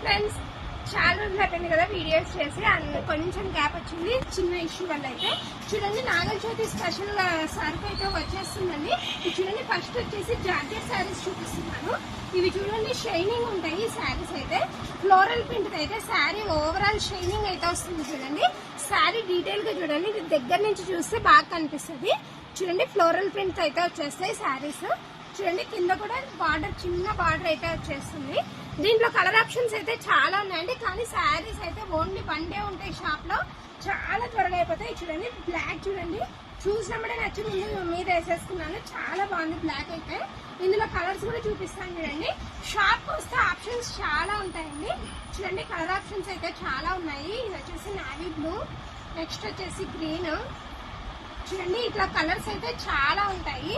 Friends, చాలా రోజులు అయిపోయింది కదా వీడియోస్ చేసి, కొంచెం గ్యాప్ వచ్చింది చిన్న ఇష్యూ వల్ల. అయితే చూడండి, నాగల చవితి స్పెషల్ సరుకు అయితే వచ్చేస్తుందండి. ఇది చూడండి, ఫస్ట్ వచ్చేసి జార్జెట్ శారీస్ చూపిస్తున్నాను. ఇవి చూడండి షైనింగ్ ఉంటాయి శారీస్ అయితే. ఫ్లోరల్ ప్రింట్ అయితే శారీ ఓవరాల్ షైనింగ్ అయితే వస్తుంది. చూడండి శారీ డీటెయిల్ గా చూడండి, ఇది దగ్గర నుంచి చూస్తే బాగా కనిపిస్తుంది. చూడండి ఫ్లోరల్ ప్రింట్ అయితే వచ్చేస్తాయి శారీస్. చూడండి కింద కూడా బార్డర్, చిన్న బార్డర్ అయితే వచ్చేస్తుంది. దీంట్లో కలర్ ఆప్షన్స్ అయితే చాలా ఉన్నాయండి, కానీ శారీస్ అయితే ఓన్లీ వన్ డే ఉంటాయి షాప్ లో, చాలా త్వరగా అయిపోతాయి. చూడండి బ్లాక్, చూడండి చూసినప్పుడే నచ్చి ముందు మీద వేసేసుకున్నాను, చాలా బాగుంది బ్లాక్ అయితే. ఇందులో కలర్స్ కూడా చూపిస్తాను చూడండి. షాప్ వస్తే ఆప్షన్స్ చాలా ఉంటాయండి. చూడండి కలర్ ఆప్షన్స్ అయితే చాలా ఉన్నాయి. ఇది వచ్చేసి నావీ బ్లూ, నెక్స్ట్ వచ్చేసి గ్రీన్. చూడండి ఇట్లా కలర్స్ అయితే చాలా ఉంటాయి.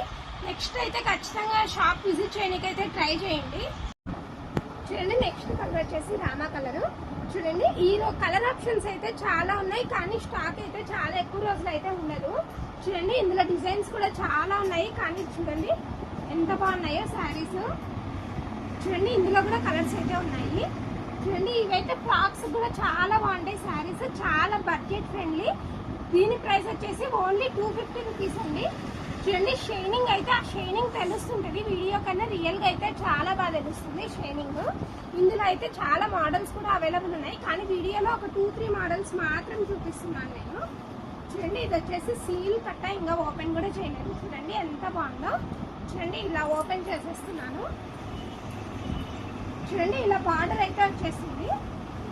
నెక్స్ట్ అయితే ఖచ్చితంగా షాప్ విజిట్ చేయడానికి అయితే ట్రై చేయండి. చూడండి నెక్స్ట్ కలర్ వచ్చేసి రామా కలర్. చూడండి ఈ కలర్ ఆప్షన్స్ అయితే చాలా ఉన్నాయి, కానీ స్టాక్ అయితే చాలా ఎక్కువ రోజులు అయితే ఉండదు. చూడండి ఇందులో డిజైన్స్ కూడా చాలా ఉన్నాయి, కానీ చూడండి ఎంత బాగున్నాయో శారీస్. చూడండి ఇందులో కూడా కలర్స్ అయితే ఉన్నాయి. చూడండి ఇవైతే ఫ్రాక్స్ కూడా చాలా బాగుంటాయి శారీస్, చాలా బడ్జెట్ ఫ్రెండ్లీ. దీని ప్రైస్ వచ్చేసి ఓన్లీ 250 రూపీస్ అండి. చూడండి షైనింగ్ అయితే, ఆ షైనింగ్ తెలుస్తుంటది వీడియో కన్నా, రియల్ గా అయితే చాలా బాగా తెలుస్తుంది షైనింగ్. ఇందులో అయితే చాలా మోడల్స్ కూడా అవైలబుల్ ఉన్నాయి, కానీ వీడియోలో ఒక 2-3 మోడల్స్ మాత్రం చూపిస్తున్నాను నేను. చూడండి ఇది వచ్చేసి సీల్ కట్ట, ఇంకా ఓపెన్ కూడా చేయలేదు. చూడండి ఎంత బాగుందో. చూడండి ఇలా ఓపెన్ చేసేస్తున్నాను. చూడండి ఇలా బార్డర్ అయితే వచ్చేస్తుంది,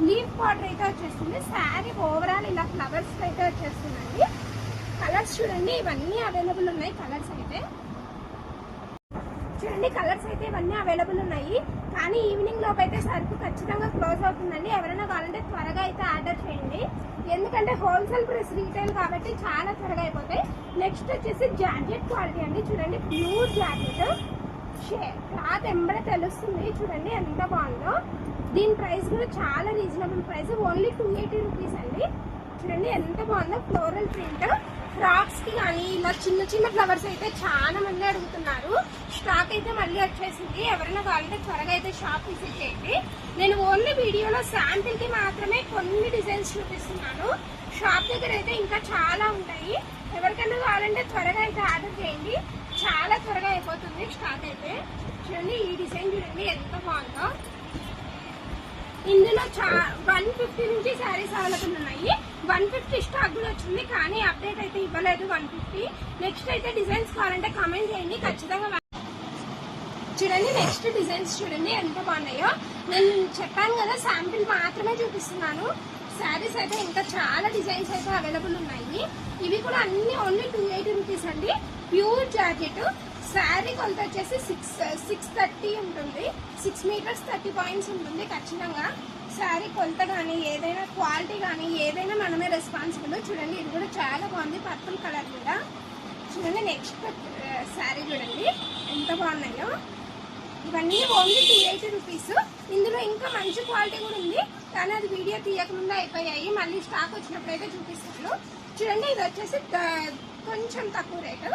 లీఫ్ బార్డర్ అయితే వచ్చేస్తుంది. శారీ ఓవరాల్ ఇలా ఫ్లవర్స్ అయితే వచ్చేస్తుందండి. కలర్స్ చూడండి ఇవన్నీ అవైలబుల్ ఉన్నాయి. కలర్స్ అయితే చూడండి, కలర్స్ అయితే ఇవన్నీ అవైలబుల్ ఉన్నాయి, కానీ ఈవినింగ్ లోపు అయితే సరుకు ఖచ్చితంగా క్లోజ్ అవుతుందండి. ఎవరైనా కావాలంటే త్వరగా అయితే ఆర్డర్ చేయండి, ఎందుకంటే హోల్సేల్ ప్రైస్ రీటైల్ కాబట్టి చాలా త్వరగా అయిపోతాయి. నెక్స్ట్ వచ్చేసి జార్జెట్ క్వాలిటీ అండి. చూడండి ప్యూర్ జార్జెట్, క్లాత్ ఎంబడే తెలుస్తుంది. చూడండి ఎంత బాగుందో. దీని ప్రైస్ కూడా చాలా రీజనబుల్ ప్రైస్, ఓన్లీ 280 రూపీస్ అండి. చూడండి ఎంత బాగుందో. ఫ్లోరల్ ప్రింట్ ఫ్రాక్స్ కి కానీ ఇలా చిన్న చిన్న ఫ్లవర్స్ అయితే చాలా మంది అడుగుతున్నారు. స్టాక్ అయితే మళ్ళీ వచ్చేసింది. ఎవరైనా కావాలంటే త్వరగా అయితే షాప్ విజిట్ చేయండి. నేను ఓన్లీ వీడియోలో శాంపిల్ కి మాత్రమే కొన్ని డిజైన్స్ చూపిస్తున్నాను. షాప్ దగ్గర అయితే ఇంకా చాలా ఉంటాయి. ఎవరికైనా కావాలంటే త్వరగా అయితే ఆర్డర్ చేయండి, చాలా త్వరగా అయిపోతుంది స్టాక్ అయితే. చూడండి ఈ డిజైన్ చూడండి ఎంత బాగుందో. ఇందులో 150 నుంచి శారీస్ అవైలబుల్ ఉన్నాయి. 150 స్టాక్ కూడా వచ్చింది, కానీ అప్డేట్ అయితే ఇవ్వలేదు 150. నెక్స్ట్ అయితే డిజైన్స్ కావాలంటే కామెంట్ చేయండి ఖచ్చితంగా. చూడండి నెక్స్ట్ డిజైన్స్ చూడండి ఎంత బాగున్నాయో. నేను చెప్పాను కదా శాంపిల్ మాత్రమే చూపిస్తున్నాను. శారీస్ అయితే ఇంకా చాలా డిజైన్స్ అయితే అవైలబుల్ ఉన్నాయి. ఇవి కూడా అన్ని ఓన్లీ 280 రూపీస్ అండి. Pure georgette. శారీ కొలత వచ్చేసి 630 ఉంటుంది. 6 మీటర్స్ 30 పాయింట్స్ ఉంటుంది ఖచ్చితంగా. శారీ కొలత కానీ ఏదైనా క్వాలిటీ కానీ ఏదైనా మనమే రెస్పాన్సిబుల్. చూడండి ఇది కూడా చాలా బాగుంది, పర్పుల్ కలర్ కూడా. చూడండి నెక్స్ట్ శారీ చూడండి ఎంత బాగున్నాయో. ఇవన్నీ ఓన్లీ 280 రూపీస్. ఇందులో ఇంకా మంచి క్వాలిటీ కూడా ఉంది, కానీ అది వీడియో తీయకముందే అయిపోయాయి. మళ్ళీ స్టాక్ వచ్చినప్పుడు అయితే చూపిస్తాను. చూడండి ఇది వచ్చేసి కొంచెం తక్కువ రేటు.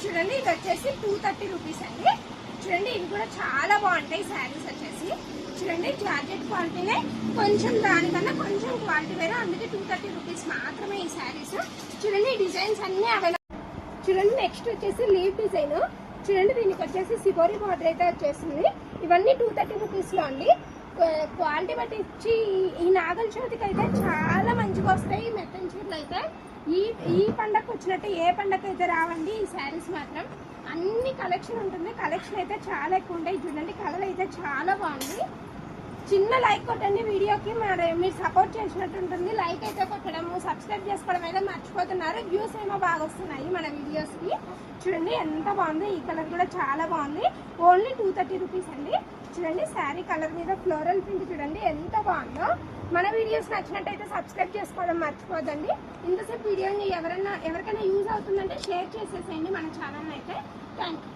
చూడండి ఇది వచ్చేసి 230 రూపీస్ అండి. చూడండి ఇవి కూడా చాలా బాగుంటాయి శారీస్ వచ్చేసి. చూడండి జార్జెట్ క్వాలిటీనే, కొంచెం దానికన్నా కొంచెం క్వాలిటీ వేరే, అందుకే 230 రూపీస్ మాత్రమే ఈ శారీస్. చూడండి ఈ డిజైన్స్ అన్ని అవైలబుల్. చూడండి నెక్స్ట్ వచ్చేసి లీవ్ డిజైన్. చూడండి దీనికి వచ్చేసి సిబోరి బార్డర్ అయితే వచ్చేసింది. ఇవన్నీ 230 రూపీస్ లో అండి. క్వాలిటీ బట్టి ఇచ్చి ఈ నాగల చవితికి అయితే చాలా మంచిగా వస్తాయి మెత్తన్ చీరలు అయితే. ఈ పండగ వచ్చినట్టు ఏ పండగ అయితే రావండి ఈ శారీస్ మాత్రం. అన్ని కలెక్షన్ ఉంటుంది, కలెక్షన్ అయితే చాలా ఎక్కువ ఉంటాయి. చూడండి కలర్ అయితే చాలా బాగుంది. చిన్న లైక్ కొట్టండి వీడియోకి, మరి మీరు సపోర్ట్ చేసినట్టు ఉంటుంది. లైక్ అయితే కొట్టడము, సబ్స్క్రైబ్ చేసుకోవడం అయితే మర్చిపోతున్నారు. వ్యూస్ ఏమో బాగా వస్తున్నాయి మన వీడియోస్కి. చూడండి ఎంత బాగుంది. ఈ కలర్ కూడా చాలా బాగుంది, ఓన్లీ 230 రూపీస్ అండి. చూడండి శారీ కలర్ మీద ఫ్లోరల్ ప్రింట్ చూడండి ఎంత బాగుందో. మన వీడియోస్ నచ్చినట్టయితే సబ్స్క్రైబ్ చేసుకోవడం మర్చిపోదండి. ఇంతసేపు వీడియోని ఎవరికైనా యూజ్ అవుతుందంటే షేర్ చేసేసేయండి మన ఛానల్ అయితే. Thank you.